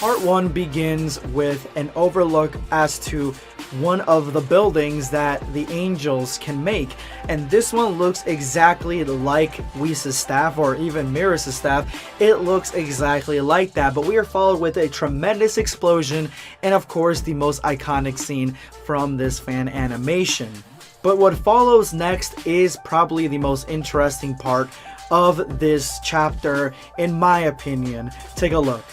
Part 1 begins with an overlook as to one of the buildings that the angels can make, and this one looks exactly like Whis' staff, or even Mira's staff. It looks exactly like that, but we are followed with a tremendous explosion and of course the most iconic scene from this fan animation. But what follows next is probably the most interesting part of this chapter, in my opinion. Take a look.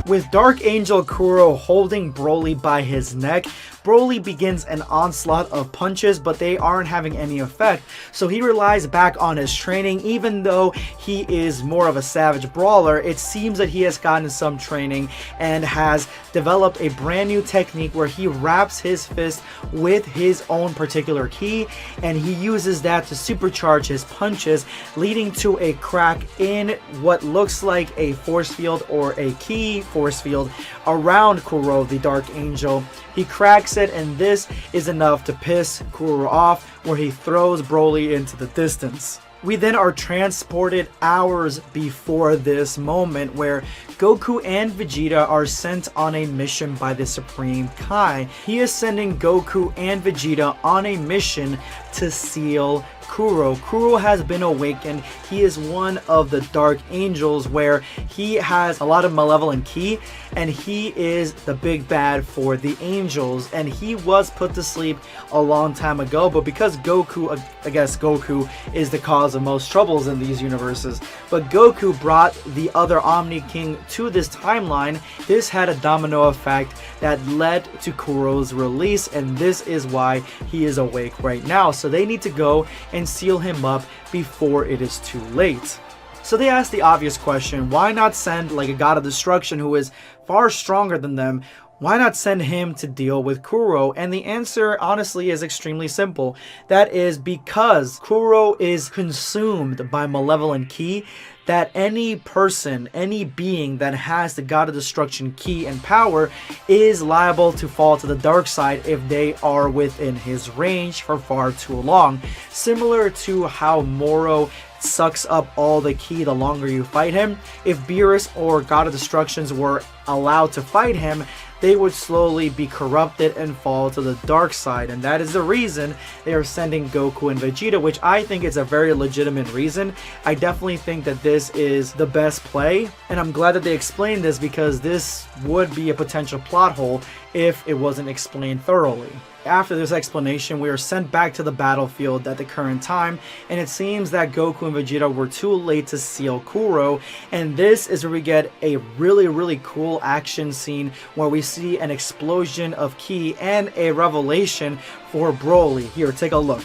With Dark Angel Kuro holding Broly by his neck, Broly begins an onslaught of punches, but they aren't having any effect, so he relies back on his training. Even though he is more of a savage brawler, it seems that he has gotten some training and has developed a brand new technique where he wraps his fist with his own particular ki, and he uses that to supercharge his punches, leading to a crack in what looks like a force field or a ki force field around Kuro the Dark Angel. He cracks it, and this is enough to piss Kuro off, where he throws Broly into the distance. We then are transported hours before this moment, where Goku and Vegeta are sent on a mission by the Supreme Kai. He is sending Goku and Vegeta on a mission to seal Kuro. Kuro has been awakened. He is one of the Dark Angels, where he has a lot of malevolent ki, and he is the big bad for the angels, and he was put to sleep a long time ago. But because Goku, I guess Goku is the cause of most troubles in these universes, but Goku brought the other Omni King to this timeline, this had a domino effect that led to Kuro's release, and this is why he is awake right now. So they need to go and seal him up before it is too late. So they ask the obvious question, why not send like a god of destruction who is far stronger than them? Why not send him to deal with Kuro? And the answer honestly is extremely simple. That is because Kuro is consumed by malevolent ki, that any person, any being that has the God of Destruction ki and power is liable to fall to the dark side if they are within his range for far too long. Similar to how Moro sucks up all the ki the longer you fight him, if Beerus or God of Destructions were allowed to fight him, they would slowly be corrupted and fall to the dark side, and that is the reason they are sending Goku and Vegeta, which I think is a very legitimate reason. I definitely think that this is the best play, and I'm glad that they explained this, because this would be a potential plot hole if it wasn't explained thoroughly. After this explanation, we are sent back to the battlefield at the current time, and it seems that Goku and Vegeta were too late to seal Kuro, and this is where we get a really cool action scene where we see an explosion of ki and a revelation for Broly. Here, take a look.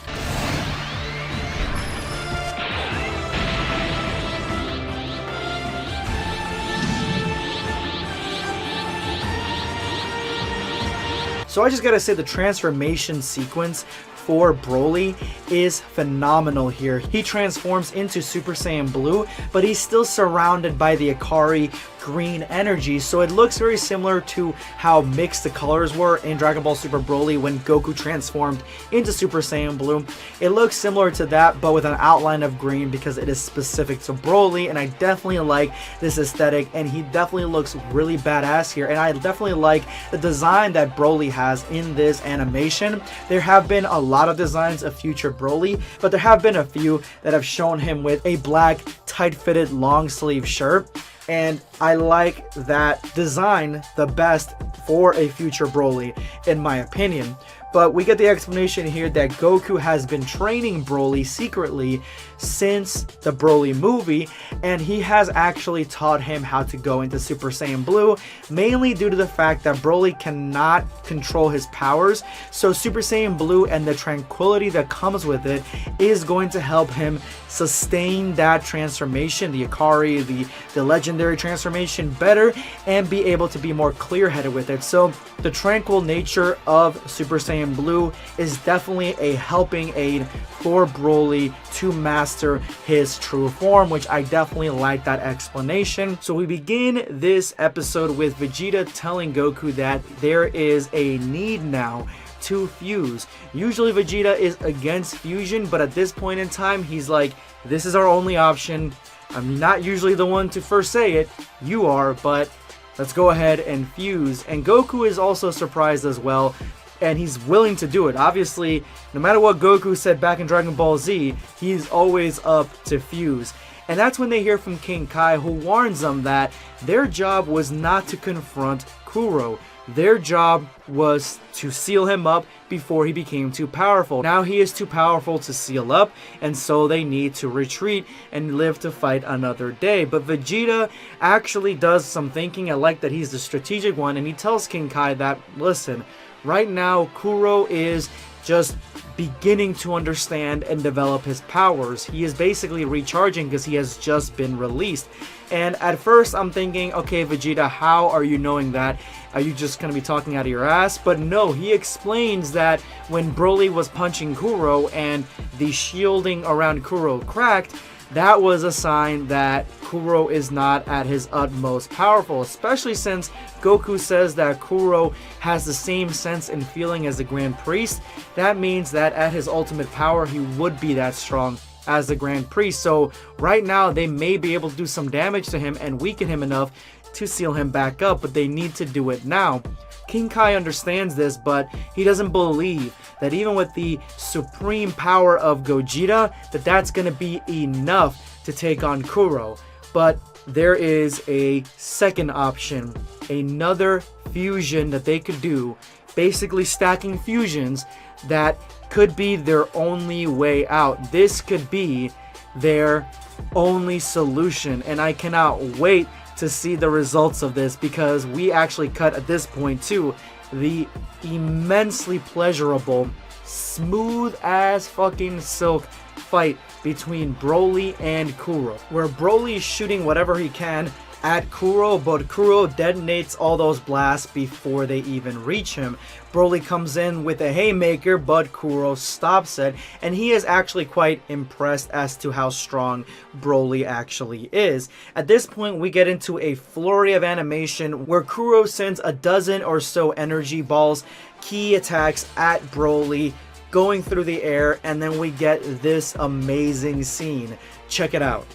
So I just gotta say, the transformation sequence for Broly is phenomenal here. He transforms into Super Saiyan Blue, but he's still surrounded by the Ikari green energy, so it looks very similar to how mixed the colors were in Dragon Ball Super Broly when Goku transformed into Super Saiyan Blue. It looks similar to that, but with an outline of green, because it is specific to Broly, and I definitely like this aesthetic, and he definitely looks really badass here, and I definitely like the design that Broly has in this animation. There have been a lot of designs of future Broly, but there have been a few that have shown him with a black tight-fitted long sleeve shirt, and I like that design the best for a future Broly, in my opinion. But we get the explanation here that Goku has been training Broly secretly since the Broly movie, and he has actually taught him how to go into Super Saiyan Blue, mainly due to the fact that Broly cannot control his powers. So Super Saiyan Blue and the tranquility that comes with it is going to help him sustain that transformation, the Ikari, the legendary transformation better, and be able to be more clear-headed with it. So the tranquil nature of Super Saiyan Saiyan Blue is definitely a helping aid for Broly to master his true form, which I definitely like that explanation. So we begin this episode with Vegeta telling Goku that there is a need now to fuse. Usually Vegeta is against fusion, but at this point in time, he's like, this is our only option. I'm not usually the one to first say it, you are, but let's go ahead and fuse. And Goku is also surprised as well, and he's willing to do it. Obviously, no matter what Goku said back in Dragon Ball Z, he's always up to fuse. And that's when they hear from King Kai, who warns them that their job was not to confront Kuro. Their job was to seal him up before he became too powerful. Now he is too powerful to seal up, and so they need to retreat and live to fight another day. But Vegeta actually does some thinking. I like that he's the strategic one, and he tells King Kai that, listen, right now Kuro is just beginning to understand and develop his powers. He is basically recharging because he has just been released. And at first I'm thinking, okay Vegeta, how are you knowing that? Are you just going to be talking out of your ass? But no, he explains that when Broly was punching Kuro and the shielding around Kuro cracked, that was a sign that Kuro is not at his utmost powerful, especially since Goku says that Kuro has the same sense and feeling as the Grand Priest. That means that at his ultimate power, he would be that strong as the Grand Priest. So right now, they may be able to do some damage to him and weaken him enough to seal him back up, but they need to do it now. King Kai understands this, but he doesn't believe that even with the supreme power of Gogeta, that's going to be enough to take on Kuro. But there is a second option, another fusion that they could do, basically stacking fusions that could be their only way out. This could be their only solution, and I cannot wait to see the results of this, because we actually cut at this point to the immensely pleasurable, smooth as fucking silk fight between Broly and Kuro, where Broly is shooting whatever he can at Kuro, but Kuro detonates all those blasts before they even reach him. Broly comes in with a haymaker, but Kuro stops it, and he is actually quite impressed as to how strong Broly actually is. At this point, we get into a flurry of animation where Kuro sends a dozen or so energy balls, key attacks at Broly, going through the air, and then we get this amazing scene. Check it out.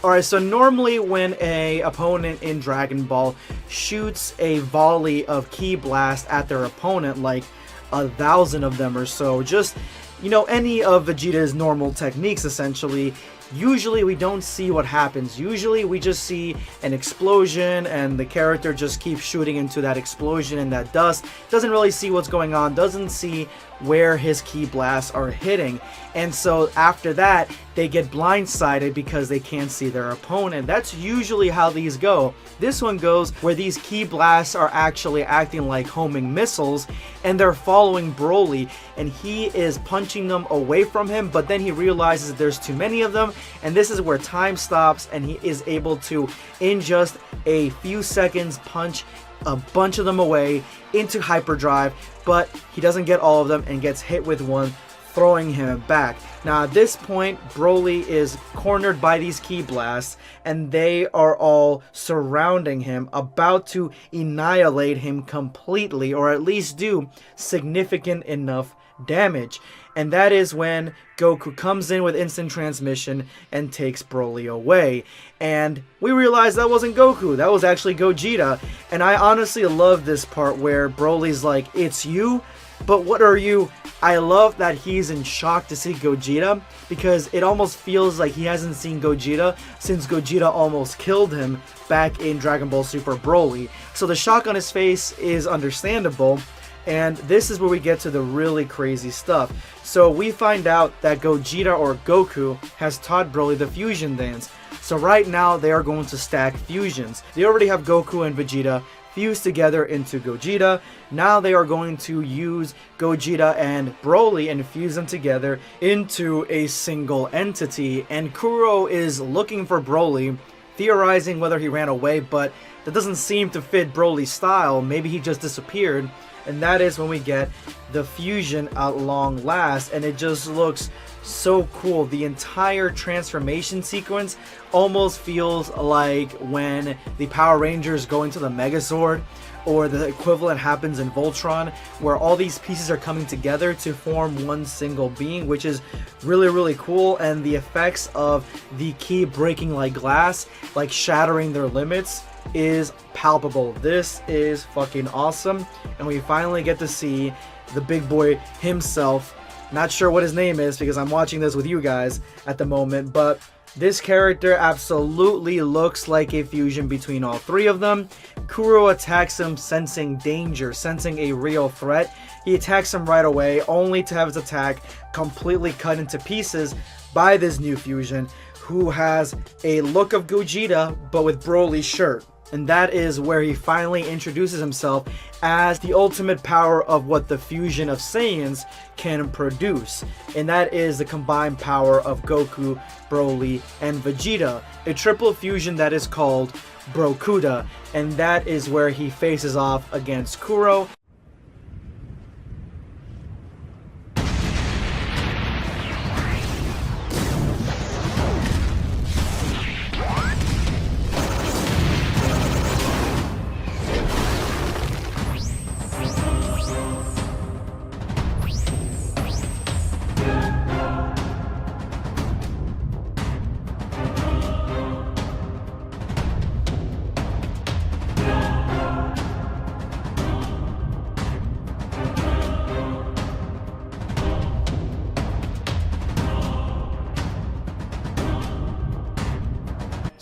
Alright, so normally when a opponent in Dragon Ball shoots a volley of ki blast at their opponent, like 1,000 of them or so, just, you know, any of Vegeta's normal techniques essentially, usually we don't see what happens. Usually we just see an explosion and the character just keeps shooting into that explosion and that dust, doesn't really see what's going on, doesn't see where his ki blasts are hitting. And so after that, they get blindsided because they can't see their opponent. That's usually how these go. This one goes where these ki blasts are actually acting like homing missiles, and they're following Broly, and he is punching them away from him, but then he realizes that there's too many of them, and this is where time stops, and he is able to, in just a few seconds, punch a bunch of them away into hyperdrive, but he doesn't get all of them and gets hit with one, throwing him back. Now at this point, Broly is cornered by these ki blasts, and they are all surrounding him, about to annihilate him completely, or at least do significant enough damage. And that is when Goku comes in with instant transmission and takes Broly away. And we realize that wasn't Goku, that was actually Gogeta. And I honestly love this part where Broly's like, it's you? But what are you? I love that he's in shock to see Gogeta, because it almost feels like he hasn't seen Gogeta since Gogeta almost killed him back in Dragon Ball Super Broly. So the shock on his face is understandable. And this is where we get to the really crazy stuff. So we find out that Gogeta, or Goku, has taught Broly the fusion dance. So right now they are going to stack fusions. They already have Goku and Vegeta fuse together into Gogeta. Now they are going to use Gogeta and Broly and fuse them together into a single entity. And Kuro is looking for Broly, theorizing whether he ran away, but that doesn't seem to fit Broly's style. Maybe he just disappeared. And that is when we get the fusion at long last, and it just looks so cool. The entire transformation sequence almost feels like when the Power Rangers go into the Megazord, or the equivalent happens in Voltron, where all these pieces are coming together to form one single being, which is really, really cool. And the effects of the key breaking like glass, like shattering their limits, is palpable. This is fucking awesome. And we finally get to see the big boy himself. Not sure what his name is because I'm watching this with you guys at the moment, but this character absolutely looks like a fusion between all three of them. Kuro attacks him sensing danger, sensing a real threat. He attacks him right away, only to have his attack completely cut into pieces by this new fusion, who has a look of Gogeta but with Broly's shirt. And that is where he finally introduces himself as the ultimate power of what the fusion of Saiyans can produce. And that is the combined power of Goku, Broly, and Vegeta. A triple fusion that is called Brokuda. And that is where he faces off against Kuro.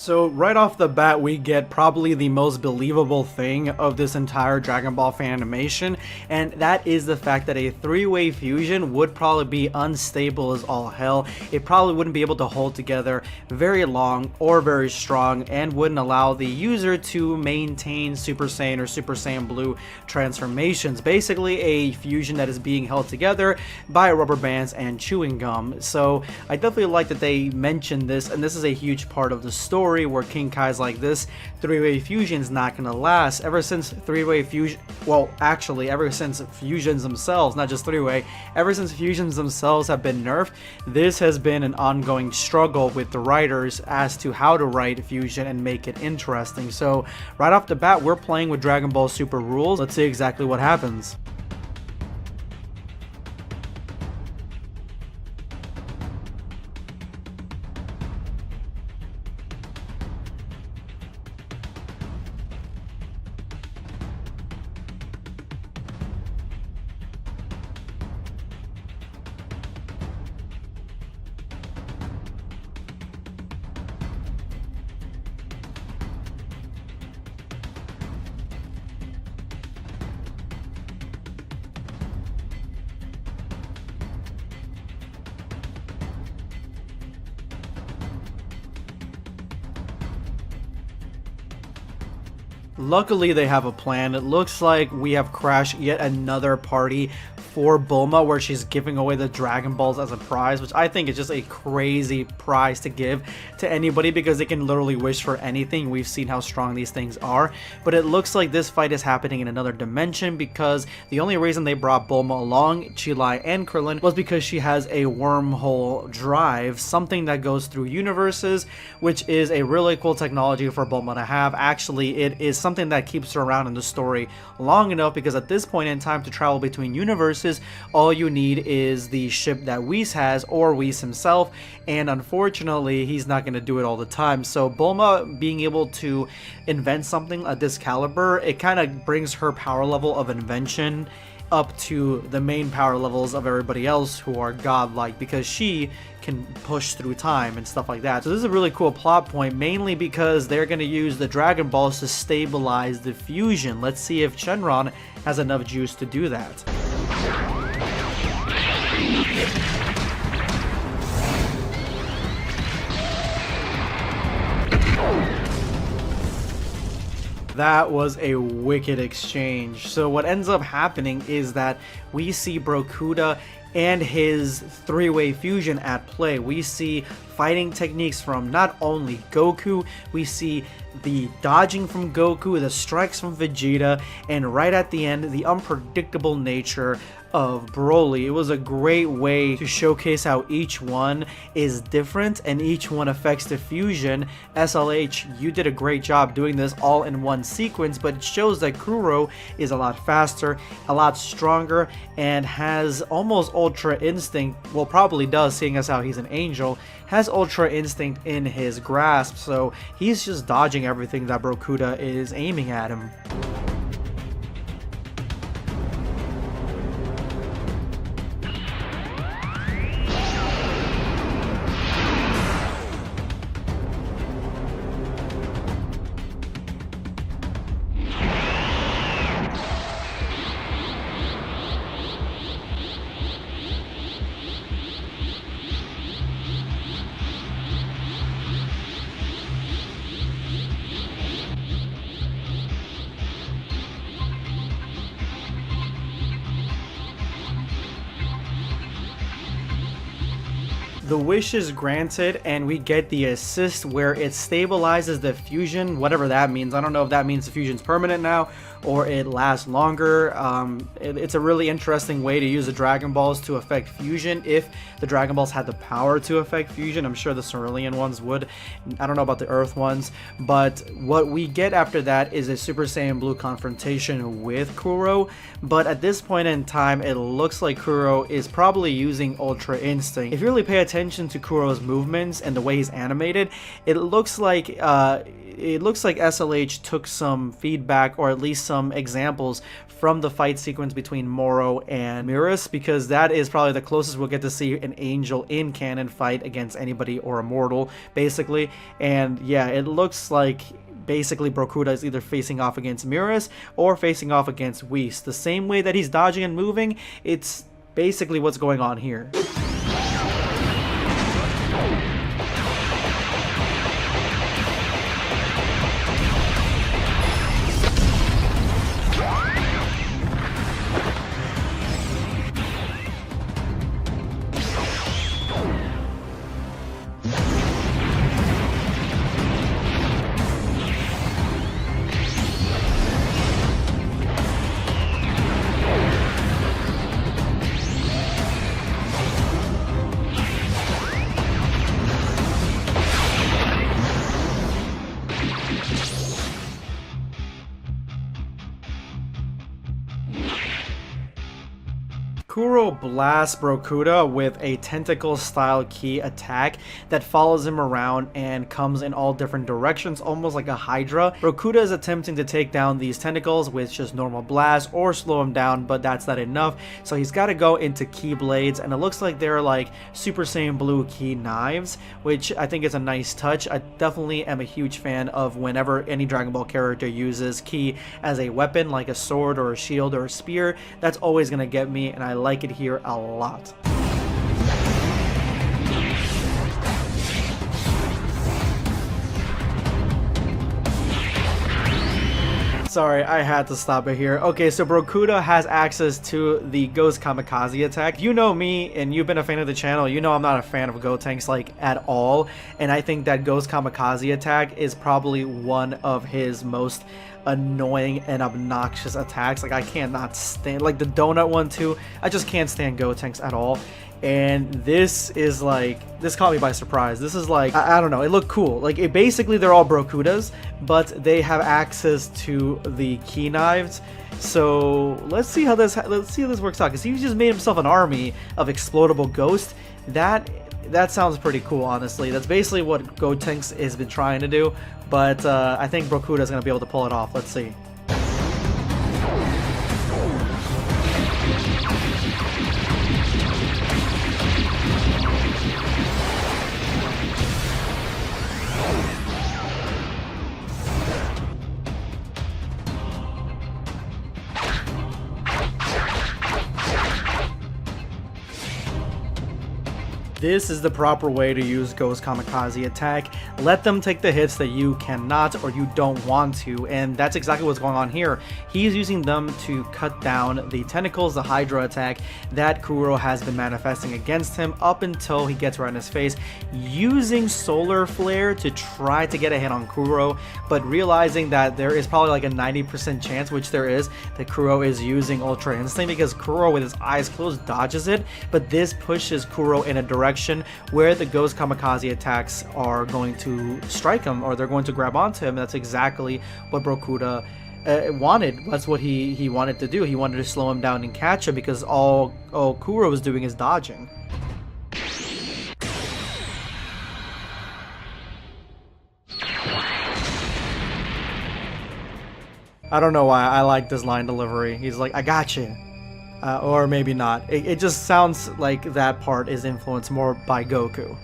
So right off the bat, we get probably the most believable thing of this entire Dragon Ball fan animation, and that is the fact that a three-way fusion would probably be unstable as all hell. It probably wouldn't be able to hold together very long or very strong, and wouldn't allow the user to maintain Super Saiyan or Super Saiyan Blue transformations. Basically a fusion that is being held together by rubber bands and chewing gum. So I definitely like that they mentioned this, and this is a huge part of the story, where King Kai's like, this three-way fusion is not gonna last. Ever since three-way fusion, well, actually ever since fusions themselves, not just three-way, ever since fusions themselves have been nerfed, this has been an ongoing struggle with the writers as to how to write fusion and make it interesting. So right off the bat, we're playing with Dragon Ball Super rules. Let's see exactly what happens. Luckily, they have a plan. It looks like we have crashed yet another party for Bulma, where she's giving away the Dragon Balls as a prize, which I think is just a crazy prize to give to anybody because they can literally wish for anything. We've seen how strong these things are, but it looks like this fight is happening in another dimension because the only reason they brought Bulma along, Chilai and Krillin, was because she has a wormhole drive, something that goes through universes, which is a really cool technology for Bulma to have. Actually, it is something that keeps her around in the story long enough because at this point in time, to travel between universes, all you need is the ship that Whis has, or Whis himself, and unfortunately he's not going to do it all the time. So Bulma being able to invent something at this caliber, it kind of brings her power level of invention up to the main power levels of everybody else who are godlike, because she can push through time and stuff like that. So this is a really cool plot point, mainly because they're going to use the Dragon Balls to stabilize the fusion. Let's see if Shenron has enough juice to do that. That was a wicked exchange. So what ends up happening is that we see Brokuda and his three-way fusion at play. We see fighting techniques from not only Goku, we see the dodging from Goku, the strikes from Vegeta, and right at the end, the unpredictable nature of Broly. It was a great way to showcase how each one is different and each one affects the fusion. s.l.h, you did a great job doing this all in one sequence, but it shows that Kuro is a lot faster, a lot stronger, and has almost Ultra Instinct, well, probably does, seeing as how he's an angel, has Ultra Instinct in his grasp, so he's just dodging everything that Brokuda is aiming at him. The wish is granted and we get the assist where it stabilizes the fusion, whatever that means. I don't know if that means the fusion's permanent now or it lasts longer. It's a really interesting way to use the Dragon Balls to affect fusion. If the Dragon Balls had the power to affect fusion, I'm sure the Cerulean ones would. I don't know about the Earth ones, but what we get after that is a Super Saiyan Blue confrontation with Kuro. But at this point in time, it looks like Kuro is probably using Ultra Instinct. If you really pay attention to Kuro's movements and the way he's animated, it looks like s.l.h took some feedback, or at least some examples from the fight sequence between Moro and Mirrors, because that is probably the closest we'll get to see an angel in canon fight against anybody or a mortal, basically. And yeah, it looks like basically Brokuda is either facing off against Mirrors or facing off against Whis. The same way that he's dodging and moving, it's basically what's going on here. Kuro blasts Brokuda with a tentacle style key attack that follows him around and comes in all different directions, almost like a Hydra. Brokuda is attempting to take down these tentacles with just normal blasts or slow him down, but that's not enough, so he's got to go into key blades, and it looks like they're like Super Saiyan Blue key knives, which I think is a nice touch. I definitely am a huge fan of whenever any Dragon Ball character uses ki as a weapon, like a sword or a shield or a spear. That's always going to get me, and I like it here a lot. Sorry, I had to stop it here. Okay, so Brokuda has access to the Ghost Kamikaze attack. You know me, and you've been a fan of the channel, you know I'm not a fan of Gotenks, like, at all. And I think that Ghost Kamikaze attack is probably one of his most annoying and obnoxious attacks. Like, I cannot stand, like, the donut one too. I just can't stand Gotenks at all. And this is like, this caught me by surprise. This is like, I don't know, it looked cool. Like, it basically, they're all Brokudas, but they have access to the key knives. So let's see how this works out, because he just made himself an army of explodable ghosts. That sounds pretty cool, honestly. That's basically what Gotenks has been trying to do, but I think Brokuda is going to be able to pull it off. Let's see. This is the proper way to use Ghost Kamikaze attack. Let them take the hits that you cannot or you don't want to, and that's exactly what's going on here. He's using them to cut down the tentacles, the Hydra attack that Kuro has been manifesting against him up until he gets right in his face, using Solar Flare to try to get a hit on Kuro, but realizing that there is probably like a 90% chance, which there is, that Kuro is using Ultra Instinct, because Kuro with his eyes closed dodges it, but this pushes Kuro in a direction where the Ghost Kamikaze attacks are going to strike him, or they're going to grab onto him. That's exactly what Brokuda wanted. That's what he wanted to do. He wanted to slow him down and catch him, because all Kuro was doing is dodging. I don't know why I like this line delivery. He's like, I got you. Or maybe not. It just sounds like that part is influenced more by Goku.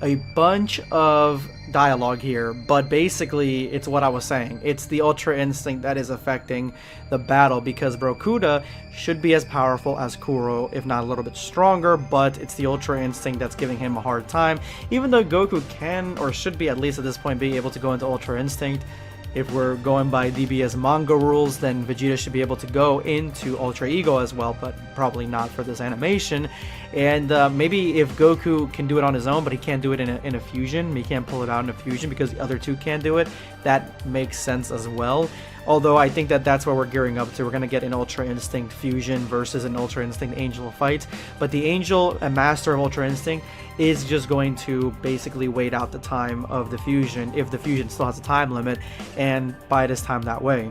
A bunch of dialogue here, but basically it's what I was saying. It's the Ultra Instinct that is affecting the battle, because Brokuda should be as powerful as Kuro, if not a little bit stronger, but it's the Ultra Instinct that's giving him a hard time. Even though Goku can, or should be at least at this point, be able to go into Ultra Instinct. If we're going by DBS manga rules, then Vegeta should be able to go into Ultra Ego as well, but probably not for this animation. And maybe if Goku can do it on his own, but he can't do it in a fusion, he can't pull it out in a fusion because the other two can't do it, that makes sense as well. Although I think that that's what we're gearing up to. We're going to get an Ultra Instinct fusion versus an Ultra Instinct Angel fight. But the Angel, a master of Ultra Instinct, is just going to basically wait out the time of the fusion, if the fusion still has a time limit, and buy this time that way.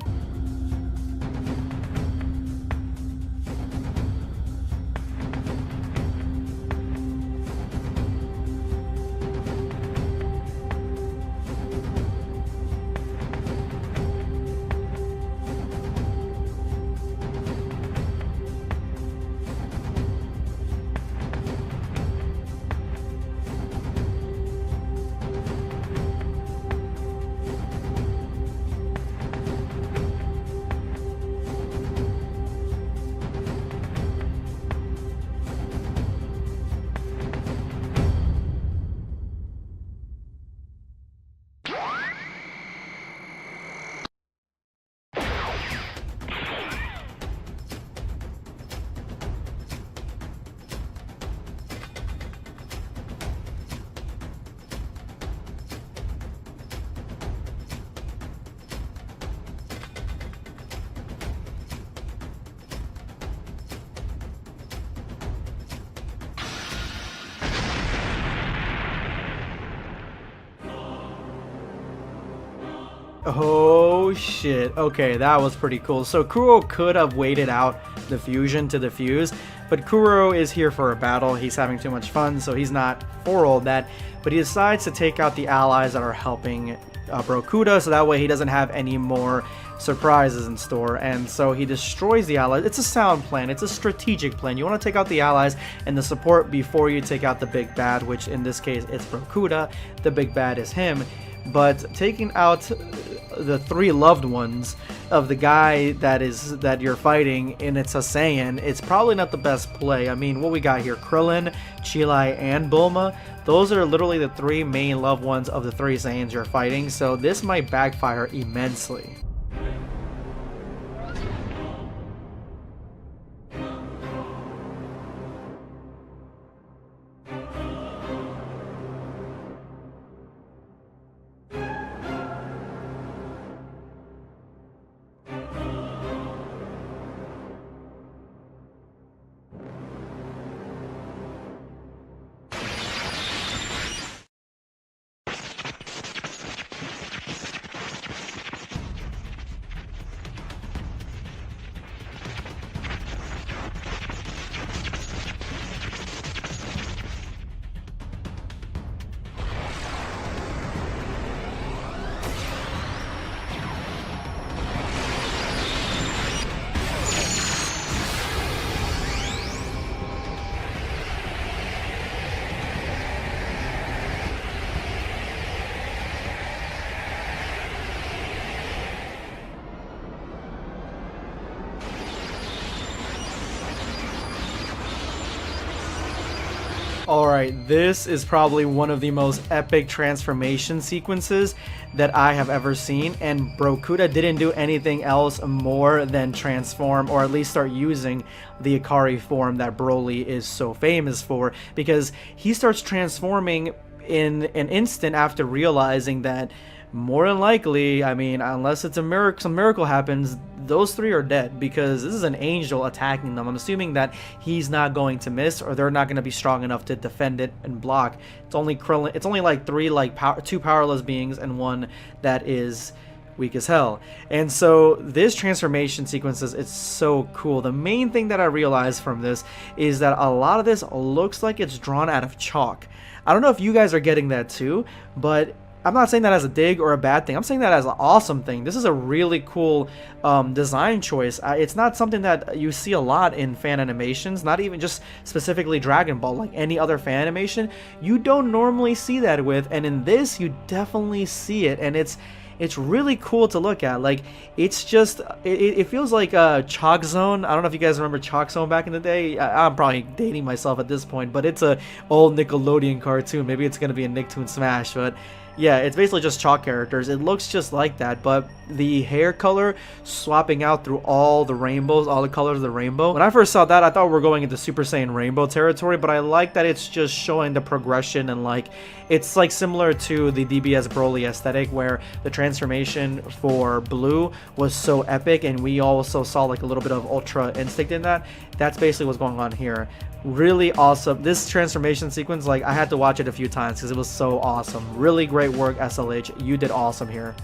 Oh shit, okay, that was pretty cool. So Kuro could have waited out the fusion to defuse, But Kuro is here for a battle. He's having too much fun, so he's not for all that. But he decides to take out the allies that are helping Brokuda, so that way he doesn't have any more surprises in store. And so he destroys the allies. It's a sound plan. It's a strategic plan. You want to take out the allies and the support before you take out the big bad, which in this case it's Brokuda. The big bad is him. But taking out the 3 loved ones of the guy that you're fighting, and it's a Saiyan, it's probably not the best play. I mean, what we got here, Krillin, Chilai, and Bulma, those are literally the 3 main loved ones of the 3 Saiyans you're fighting, so this might backfire immensely. Alright, this is probably one of the most epic transformation sequences that I have ever seen, and Brokuda didn't do anything else more than transform, or at least start using the Ikari form that Broly is so famous for, because he starts transforming in an instant after realizing that more than likely, I mean, unless it's a miracle, some miracle happens, those 3 are dead, because this is an angel attacking them. I'm assuming that he's not going to miss, or they're not going to be strong enough to defend it and block. It's only Krillin. It's only like 3 2 powerless beings and 1 that is weak as hell. And so this transformation sequences, it's so cool. The main thing that I realized from this is that a lot of this looks like it's drawn out of chalk. I don't know if you guys are getting that too, but I'm not saying that as a dig or a bad thing. I'm saying that as an awesome thing. This is a really cool design choice. It's not something that you see a lot in fan animations, not even just specifically Dragon Ball, like any other fan animation. You don't normally see that with, and in this, you definitely see it, and it's really cool to look at. Like, it's just, it feels like a Chalk Zone. I don't know if you guys remember Chalk Zone back in the day. I'm probably dating myself at this point, but it's a old Nickelodeon cartoon. Maybe it's going to be a Nicktoon Smash, but yeah, it's basically just chalk characters. It looks just like that, but the hair color swapping out through all the rainbows, all the colors of the rainbow. When I first saw that, I thought we were going into Super Saiyan Rainbow territory, but I like that it's just showing the progression, and like, it's like similar to the DBS Broly aesthetic, where the transformation for Blue was so epic, and we also saw like a little bit of Ultra Instinct in that. That's basically what's going on here. Really awesome. This transformation sequence, like, I had to watch it a few times because it was so awesome. Really great work, s.l.h. You did awesome here.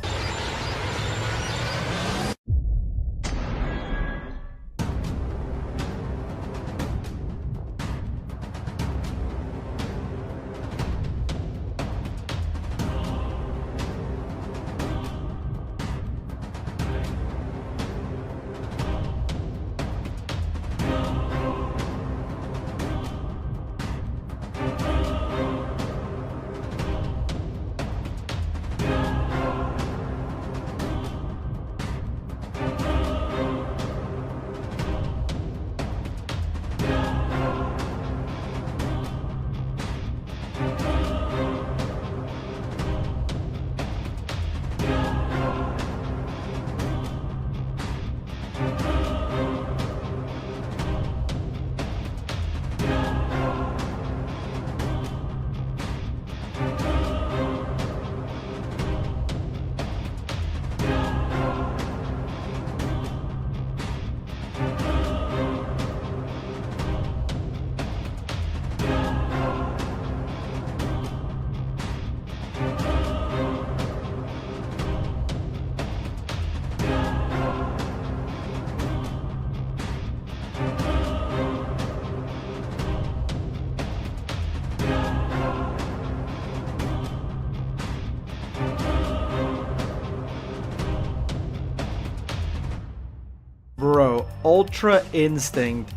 Ultra Instinct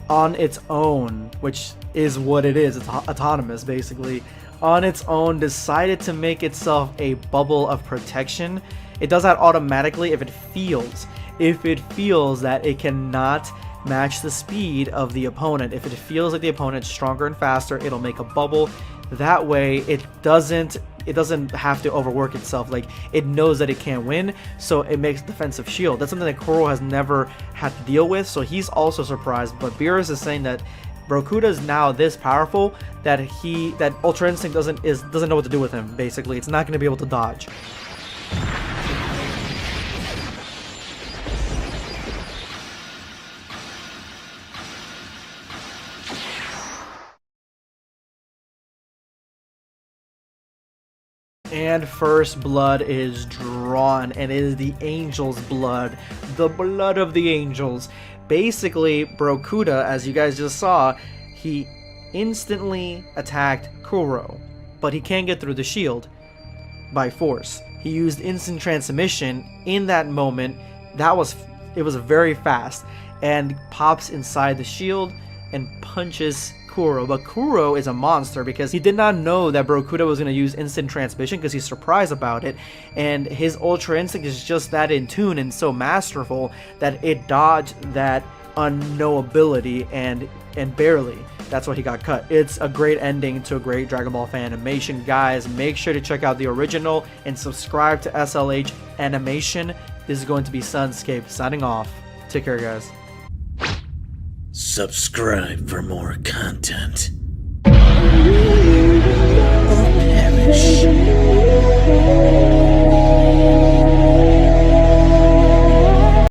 on its own, which is what it is, it's autonomous basically, on its own decided to make itself a bubble of protection. It does that automatically if it feels that it cannot match the speed of the opponent. If it feels like the opponent's stronger and faster, it'll make a bubble. That way it doesn't have to overwork itself. Like, it knows that it can't win, so it makes defensive shield. That's something that Kuro has never had to deal with, so he's also surprised. But Beerus is saying that Brokuda is now this powerful that Ultra Instinct doesn't know what to do with him. Basically, it's not going to be able to dodge. And first blood is drawn, and it is the angel's blood, the blood of the angels. Basically, Brokuda, as you guys just saw, he instantly attacked Kuro, but he can't get through the shield by force. He used instant transmission in that moment. It was very fast, and pops inside the shield and punches Kuro. But Kuro is a monster because he did not know that Brokuda was going to use instant transmission because he's surprised about it, and his Ultra Instinct is just that in tune and so masterful that it dodged that unknowability and barely. That's why he got cut. It's a great ending to a great Dragon Ball fan animation. Guys, make sure to check out the original and subscribe to s.l.h animation. This is going to be Sunscape signing off. Take care, guys. Subscribe for more content. Or perish.